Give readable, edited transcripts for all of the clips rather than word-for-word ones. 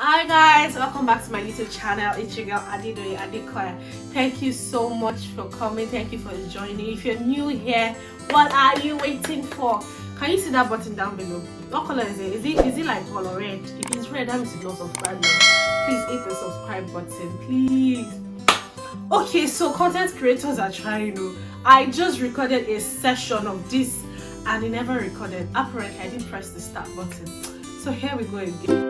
Hi guys, welcome back to my YouTube channel. It's your girl Adedoye Adekoya. Thank you so much for coming. Thank you for joining. If you're new here, what are you waiting for? Can you see that button down below? What color is it? Is it like color red? If it's red, that means you're not subscribed now. Please hit the subscribe button, please. Okay, so content creators are trying to. I just recorded a session of this and it never recorded. Apparently, I didn't press the start button. So here we go again.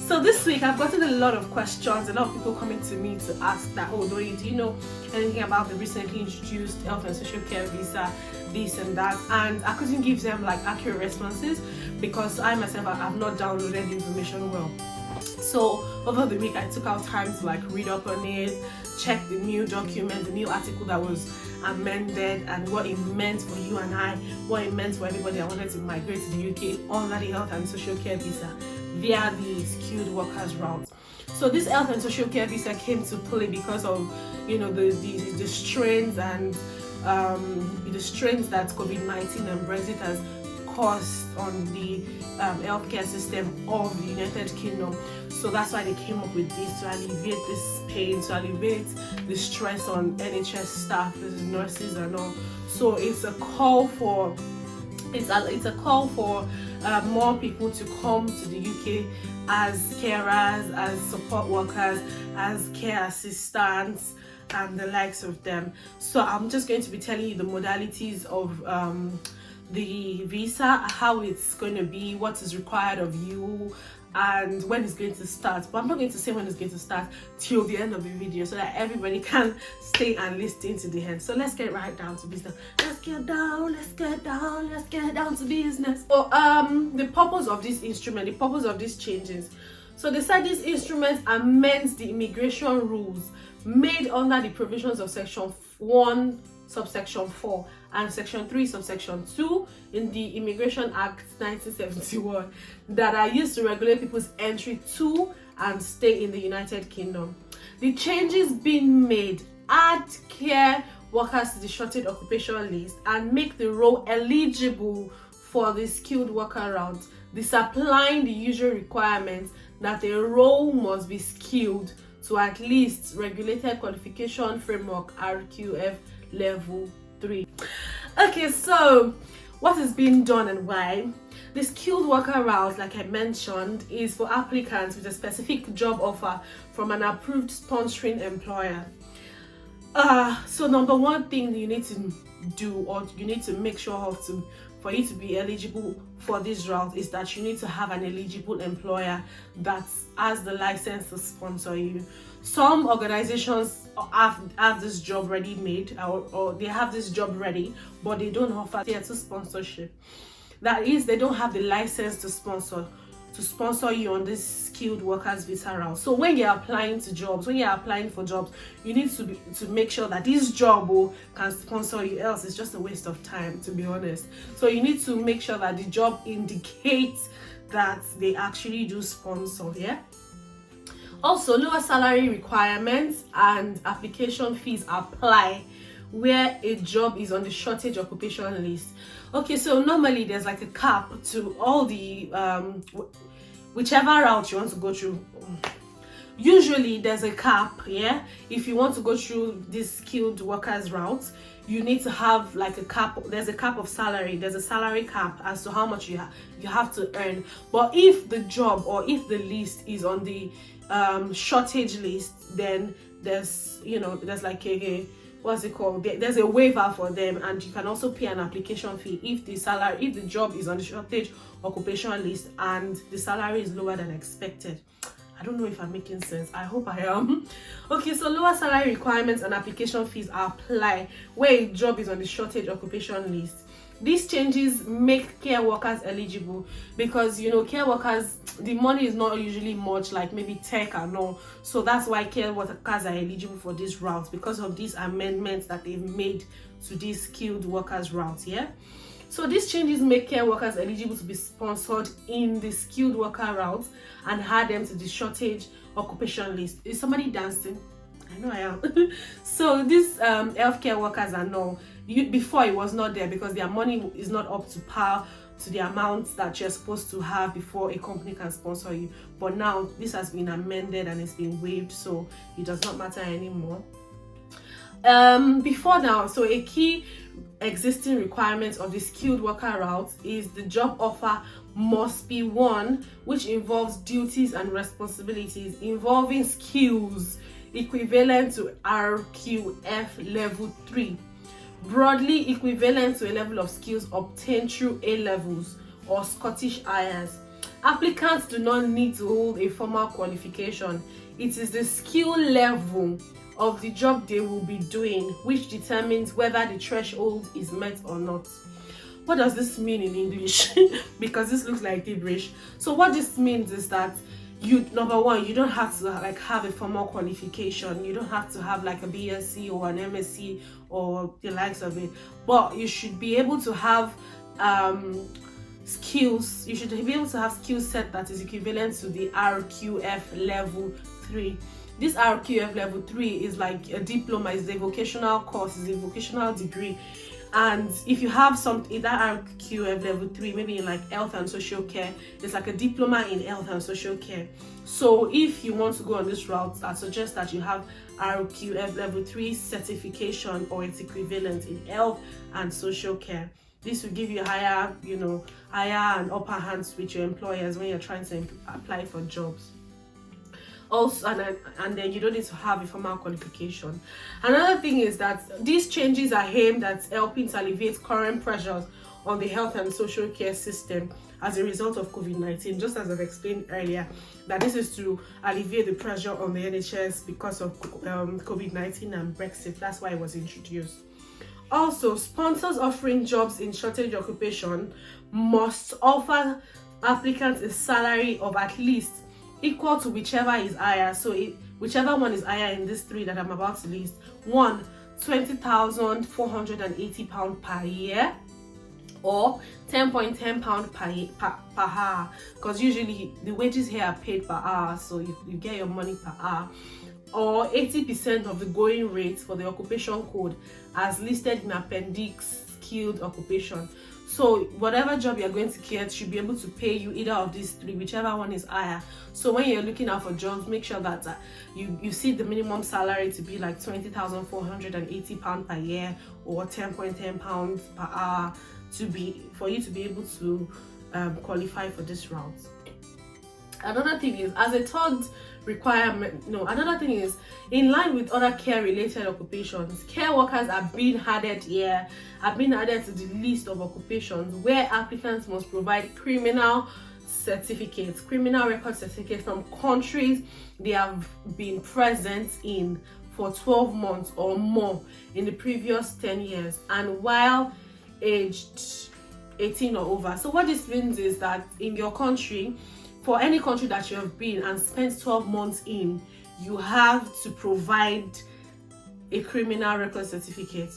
So this week I've gotten a lot of questions, a lot of people coming to me to ask that, oh Doye, do you know anything about the recently introduced health and social care visa, this and that? And I couldn't give them like accurate responses because I myself have not downloaded the information well. So over the week I took out time to like read up on it, check the new document, the new article that was amended, and what it meant for you and I, what it meant for everybody that wanted to migrate to the UK under the health and social care visa via the skilled workers route. So this health and social care visa came to play because of the strains and the strains that COVID-19 and Brexit has caused on the healthcare system of the United Kingdom. So that's why they came up with this, to alleviate this pain, to alleviate the stress on NHS staff, the nurses and all. So it's a call for more people to come to the UK as carers, as support workers, as care assistants, and the likes of them. So I'm just going to be telling you the modalities of the visa, how it's going to be, what is required of you, and when it's going to start. But I'm not going to say when it's going to start till the end of the video so that everybody can stay and listen to the end. So let's get right down to business. Let's get down to business. So the purpose of this instrument, the purpose of these changes. So they said this instrument amends the immigration rules made under the provisions of section 1 subsection 4 and section 3 subsection 2 in the Immigration Act 1971 that are used to regulate people's entry to and stay in the United Kingdom. The changes being made add care workers to the shortage occupation list and make the role eligible for the skilled worker route, disapplying the usual requirements that a role must be skilled to at least regulated qualification framework RQF level 3. Okay, so what is being done and why? The skilled worker route, like I mentioned, is for applicants with a specific job offer from an approved sponsoring employer. So number one thing you need to do, or you need to make sure of for you to be eligible for this route, is that you need to have an eligible employer that has the license to sponsor you. Some organizations have this job ready made, or they have this job ready, but they don't offer tier 2 sponsorship. That is, they don't have the license to sponsor you on this skilled workers visa route. So when you're applying for jobs, you need to make sure that this job can sponsor you, else it's just a waste of time, to be honest. So you need to make sure that the job indicates that they actually do sponsor. Yeah. Also, lower salary requirements and application fees apply where a job is on the shortage occupation list. Okay, so normally there's like a cap to all the whichever route you want to go through. Usually there's a cap. Yeah, if you want to go through this skilled workers route, you need to have like a cap. There's a cap of salary. There's a salary cap as to how much you have to earn. But if the job or if the list is on the shortage list, then there's like a what's it called, there's a waiver for them, and you can also pay an application fee if the job is on the shortage occupation list and the salary is lower than expected. I don't know if I'm making sense. I hope I am. Okay, so lower salary requirements and application fees apply where a job is on the shortage occupation list. These changes make care workers eligible because care workers, the money is not usually much, like maybe tech and all. So that's why care workers are eligible for this route, because of these amendments that they've made to this skilled workers route. Yeah. So these changes make care workers eligible to be sponsored in the skilled worker route and add them to the shortage occupation list. Is somebody dancing? I know I am. So these healthcare workers are now, before it was not there because their money is not up to par to the amount that you're supposed to have before a company can sponsor you. But now this has been amended and it's been waived, so it does not matter anymore. Before now, so a key existing requirement of the skilled worker route is the job offer must be one which involves duties and responsibilities involving skills equivalent to RQF level 3, broadly equivalent to a level of skills obtained through A levels or Scottish IAS. Applicants do not need to hold a formal qualification. It is the skill level of the job they will be doing which determines whether the threshold is met or not. What does this mean in English? Because this looks like gibberish. So what this means is that number one, you don't have to like have a formal qualification. You don't have to have like a BSc or an MSc or the likes of it, but you should be able to have skills. You should be able to have skill set that is equivalent to the RQF level 3. This RQF level 3 is like a diploma, is a vocational course, is a vocational degree. And if you have that RQF level 3, maybe in like health and social care, it's like a diploma in health and social care. So if you want to go on this route, I suggest that you have RQF level 3 certification or its equivalent in health and social care. This will give you higher and upper hands with your employers when you're trying to apply for jobs. Also, and then you don't need to have a formal qualification. Another thing is that these changes are aimed at helping to alleviate current pressures on the health and social care system as a result of COVID-19, just as I've explained earlier, that this is to alleviate the pressure on the NHS because of COVID-19 and Brexit. That's why it was introduced. Also, sponsors offering jobs in shortage occupation must offer applicants a salary of at least equal to whichever is higher. So whichever one is higher in these three that I'm about to list. One, £20,480 per year, or £10.10 per hour, because usually the wages here are paid per hour, so you get your money per hour, or 80% of the going rate for the occupation code as listed in Appendix Skilled Occupation. So whatever job you're going to get should be able to pay you either of these three, whichever one is higher. So when you're looking out for jobs, make sure that you see the minimum salary to be like £20,480 per year or £10.10 per hour for you to be able to qualify for this route. Another thing is, as a third requirement, another thing is, in line with other care related occupations, care workers are being added to the list of occupations where applicants must provide criminal record certificates from countries they have been present in for 12 months or more in the previous 10 years, and while aged 18 or over. So what this means is that in your country, for any country that you have been and spent 12 months in, you have to provide a criminal record certificate.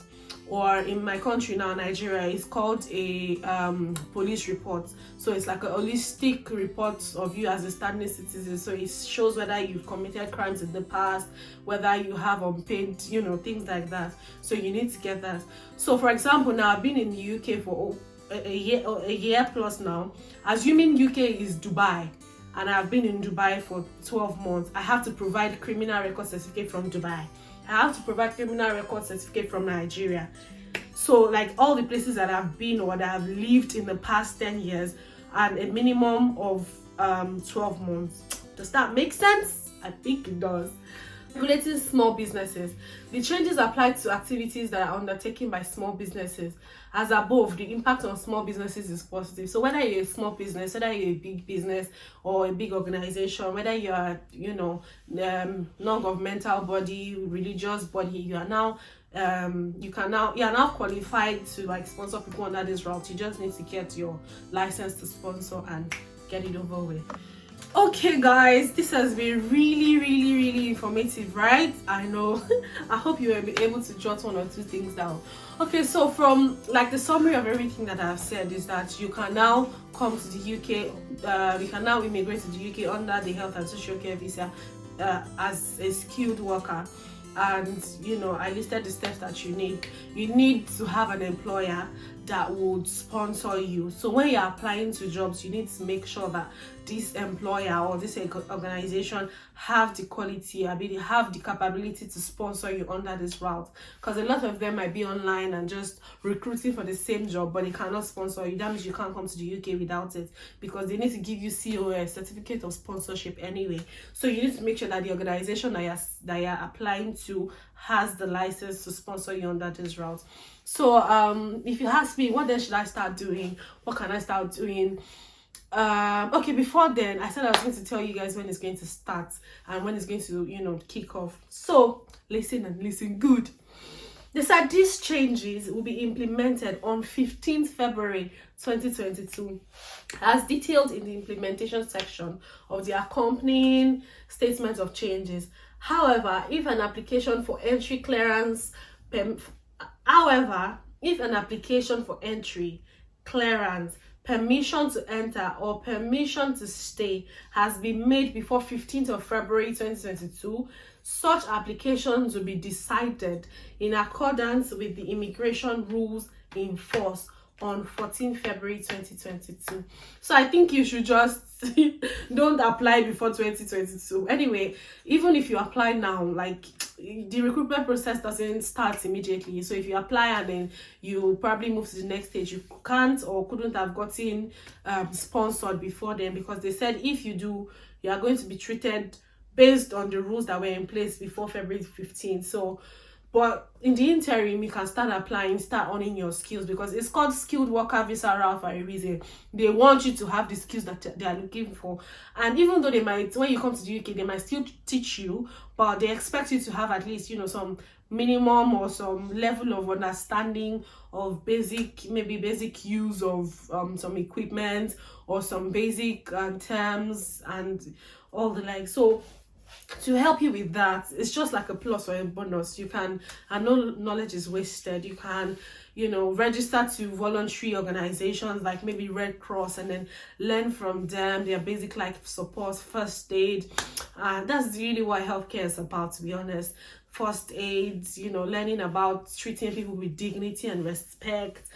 Or in my country now, Nigeria, it's called a police report. So it's like a holistic report of you as a standing citizen. So it shows whether you've committed crimes in the past, whether you have unpaid, things like that. So you need to get that. So for example, now I've been in the UK for a year plus now. Assuming UK is Dubai, and I've been in Dubai for 12 months, I have to provide criminal record certificate from Dubai. I have to provide criminal record certificate from Nigeria. So like all the places that I've been or that I've lived in the past 10 years, and a minimum of 12 months. Does that make sense? I think it does. Regulating small businesses. The changes apply to activities that are undertaken by small businesses. As above, the impact on small businesses is positive. So whether you're a small business, whether you're a big business or a big organization, whether you're non-governmental body, religious body, you are now qualified to like sponsor people under this route. You just need to get your license to sponsor and get it over with. Okay guys, this has been really informative, right? I know. I hope you will be able to jot one or two things down. Okay, so from like the summary of everything that I've said is that you can now come to the UK, you can now immigrate to the UK under the health and social care visa as a skilled worker. and I listed the steps that you need. You need to have an employer that would sponsor you. So when you're applying to jobs, you need to make sure that this employer or this organization have the quality, ability, have the capability to sponsor you under this route, because a lot of them might be online and just recruiting for the same job, but they cannot sponsor you. That means you can't come to the UK without it, because they need to give you COS, certificate of sponsorship, anyway. So you need to make sure that the organization that you're applying to has the license to sponsor you under this route. So if you ask me, what then should I start doing? What can I start doing? Okay, before then, I said I was going to tell you guys when it's going to start and when it's going to kick off. So listen and listen good. They said these changes will be implemented on 15th February 2022, as detailed in the implementation section of the accompanying statement of changes. However, if an application for entry, permission to enter, or permission to stay has been made before 15th of February 2022, such applications will be decided in accordance with the immigration rules in force on 14th February 2022. So I think you should just don't apply before 2022. Anyway, even if you apply now, like, the recruitment process doesn't start immediately. So if you apply and then you probably move to the next stage, you can't or couldn't have gotten sponsored before then, because they said if you do, you are going to be treated based on the rules that were in place before February 15th. So, but in the interim, you can start applying, start owning your skills, because it's called skilled worker visa route for a reason. They want you to have the skills that they are looking for. And even though they might, when you come to the UK, they might still teach you, but they expect you to have at least, some minimum or some level of understanding of basic use of some equipment, or some basic terms and all the like. So to help you with that, it's just like a plus or a bonus. You can, and no knowledge is wasted, you can register to voluntary organizations like maybe Red Cross, and then learn from them their basic life support, first aid. That's really what healthcare is about, to be honest. First aid, learning about treating people with dignity and respect,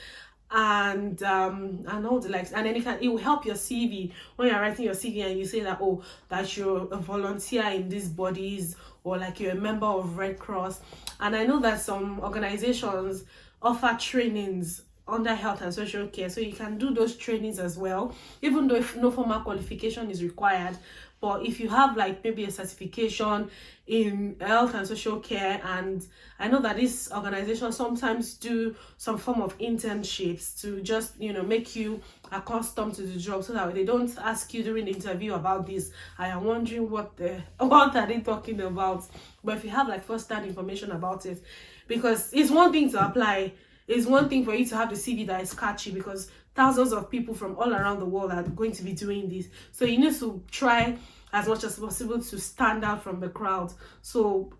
and all the likes. And then it will help your CV when you're writing your CV, and you say that that you're a volunteer in these bodies, or like you're a member of Red Cross. And I know that some organizations offer trainings under health and social care, so you can do those trainings as well, even though if no formal qualification is required. But if you have like maybe a certification in health and social care, and I know that this organization sometimes do some form of internships to just make you accustomed to the job, so that they don't ask you during the interview about this, I am wondering what are they talking about. But if you have like first-hand information about it, because it's one thing to apply, it's one thing for you to have the CV that is catchy, because thousands of people from all around the world are going to be doing this. So you need to try as much as possible to stand out from the crowd. So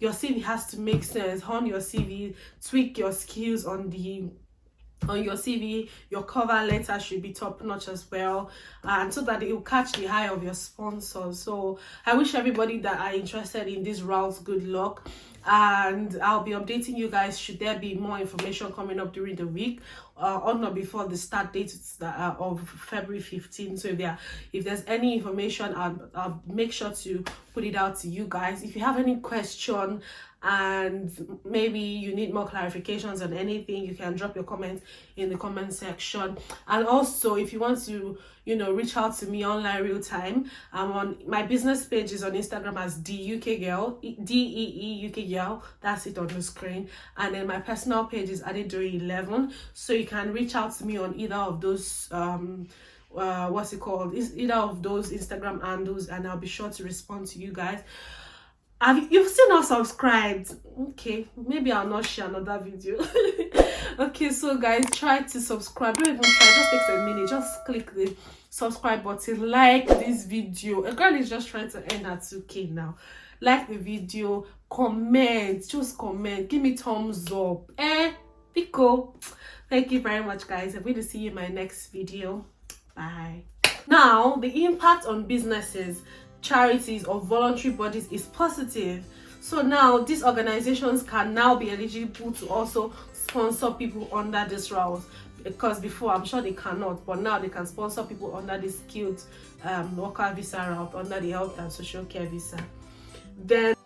your CV has to make sense. Hone your CV, tweak your skills on your CV. Your cover letter should be top notch as well, and so that it will catch the eye of your sponsors. So I wish everybody that are interested in these routes good luck, and I'll be updating you guys should there be more information coming up during the week, on or before the start date of February 15th. So if there's any information, I'll make sure to put it out to you guys. If you have any question and maybe you need more clarifications on anything, you can drop your comments in the comment section. And also, if you want to reach out to me online real time, I'm on my business page is on Instagram as DEE UK Girl. That's it on the screen. And then my personal page is Adedori11. So you can reach out to me on either of those what's it called, either of those Instagram handles, and I'll be sure to respond to you guys. You've still not subscribed? Okay, maybe I'll not share another video. Okay, so guys, try to subscribe. Don't even try, just takes a minute. Just click the subscribe button, like this video. A girl is just trying to end at 2K now. Like the video, comment, just comment, give me thumbs up. Pico. Thank you very much, guys. I'm going to see you in my next video. Bye. Now, the impact on businesses, charities, or voluntary bodies is positive. So now these organizations can now be eligible to also sponsor people under this route, because before I'm sure they cannot, but now they can sponsor people under the skilled worker visa route, under the health and social care visa. Then